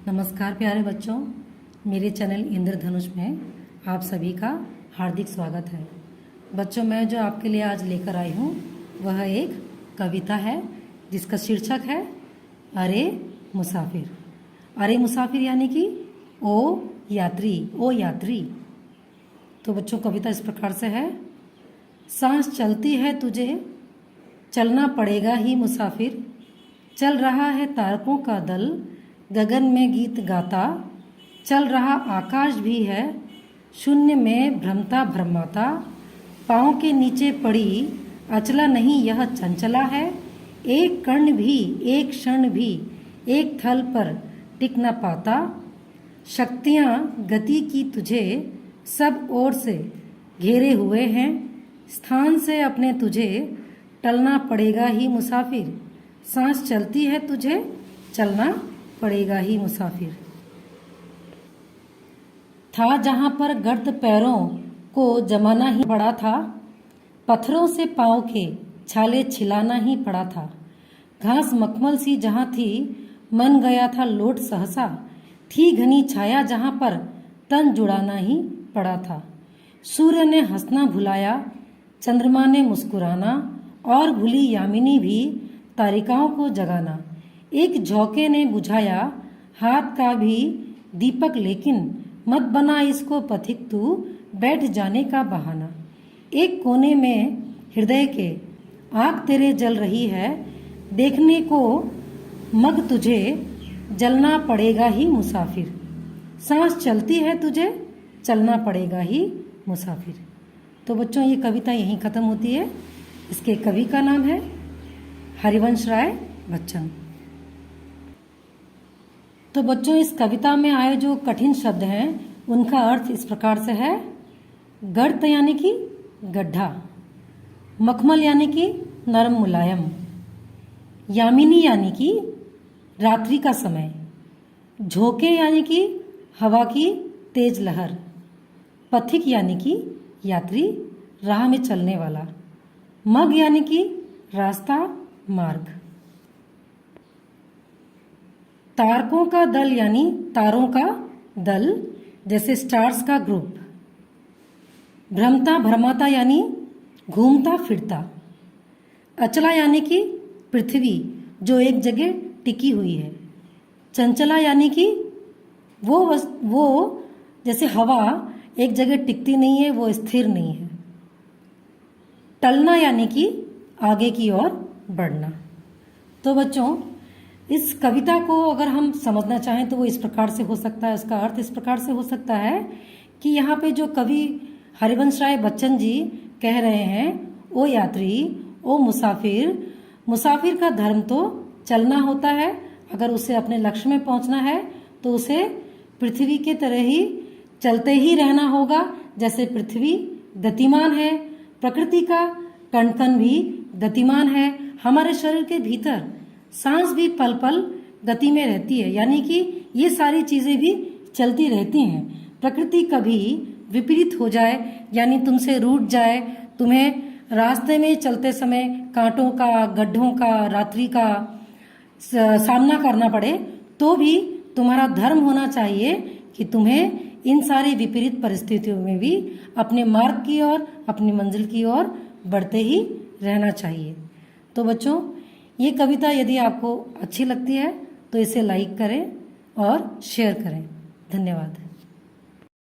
नमस्कार प्यारे बच्चों, मेरे चैनल इंद्रधनुष में आप सभी का हार्दिक स्वागत है। बच्चों, मैं जो आपके लिए आज लेकर आई हूँ वह एक कविता है जिसका शीर्षक है अरे मुसाफिर। अरे मुसाफिर यानी कि ओ यात्री। तो बच्चों, कविता इस प्रकार से है। सांस चलती है तुझे, चलना पड़ेगा ही मुसाफिर। चल रहा है तारकों का दल, गगन में गीत गाता। चल रहा आकाश भी है, शून्य में भ्रमता भ्रमाता। पाँव के नीचे पड़ी अचला नहीं यह चंचला है। एक कण भी, एक क्षण भी, एक थल पर टिक न पाता। शक्तियाँ गति की तुझे सब ओर से घेरे हुए हैं। स्थान से अपने तुझे टलना पड़ेगा ही मुसाफिर। सांस चलती है तुझे, चलना पड़ेगा ही मुसाफिर। था जहाँ पर गर्द पैरों को जमाना ही पड़ा था। पत्थरों से पाँव के छाले छिलाना ही पड़ा था। घास मखमल सी जहाँ थी, मन गया था लोट सहसा। थी घनी छाया जहाँ पर तन जुड़ाना ही पड़ा था। सूर्य ने हंसना भुलाया, चंद्रमा ने मुस्कुराना, और भूली यामिनी भी तारिकाओं को जगाना। एक झोंके ने बुझाया हाथ का भी दीपक, लेकिन मत बना इसको पथिक तू बैठ जाने का बहाना। एक कोने में हृदय के आग तेरे जल रही है, देखने को मग तुझे जलना पड़ेगा ही मुसाफिर। सांस चलती है तुझे, चलना पड़ेगा ही मुसाफिर। तो बच्चों, ये कविता यहीं ख़त्म होती है। इसके कवि का नाम है हरिवंश राय बच्चन। तो बच्चों, इस कविता में आए जो कठिन शब्द हैं उनका अर्थ इस प्रकार से है। गर्त यानी कि गड्ढा, मखमल यानी कि नरम मुलायम, यामिनी यानी कि रात्रि का समय, झोंके यानी कि हवा की तेज लहर, पथिक यानी कि यात्री, राह में चलने वाला, मग यानी कि रास्ता, मार्ग, तारकों का दल यानी तारों का दल, जैसे स्टार्स का ग्रुप, भ्रमता भ्रमाता यानी घूमता फिरता, अचला यानी कि पृथ्वी जो एक जगह टिकी हुई है, चंचला यानी कि वो जैसे हवा एक जगह टिकती नहीं है, वो स्थिर नहीं है, टलना यानी कि आगे की ओर बढ़ना। तो बच्चों, इस कविता को अगर हम समझना चाहें तो वो इस प्रकार से हो सकता है, उसका अर्थ इस प्रकार से हो सकता है कि यहाँ पे जो कवि हरिवंश राय बच्चन जी कह रहे हैं, ओ यात्री, ओ मुसाफिर। मुसाफिर का धर्म तो चलना होता है। अगर उसे अपने लक्ष्य में पहुंचना है तो उसे पृथ्वी के तरह ही चलते ही रहना होगा। जैसे पृथ्वी गतिमान है, प्रकृति का कण कण भी गतिमान है। हमारे शरीर के भीतर सांस भी पल पल गति में रहती है, यानी कि ये सारी चीजें भी चलती रहती हैं। प्रकृति कभी विपरीत हो जाए, यानी तुमसे रूठ जाए, तुम्हें रास्ते में चलते समय कांटों का, गड्ढों का, रात्रि का सामना करना पड़े, तो भी तुम्हारा धर्म होना चाहिए कि तुम्हें इन सारी विपरीत परिस्थितियों में भी अपने मार्ग की ओर, अपनी मंजिल की ओर बढ़ते ही रहना चाहिए। तो बच्चों, ये कविता यदि आपको अच्छी लगती है तो इसे लाइक करें और शेयर करें। धन्यवाद।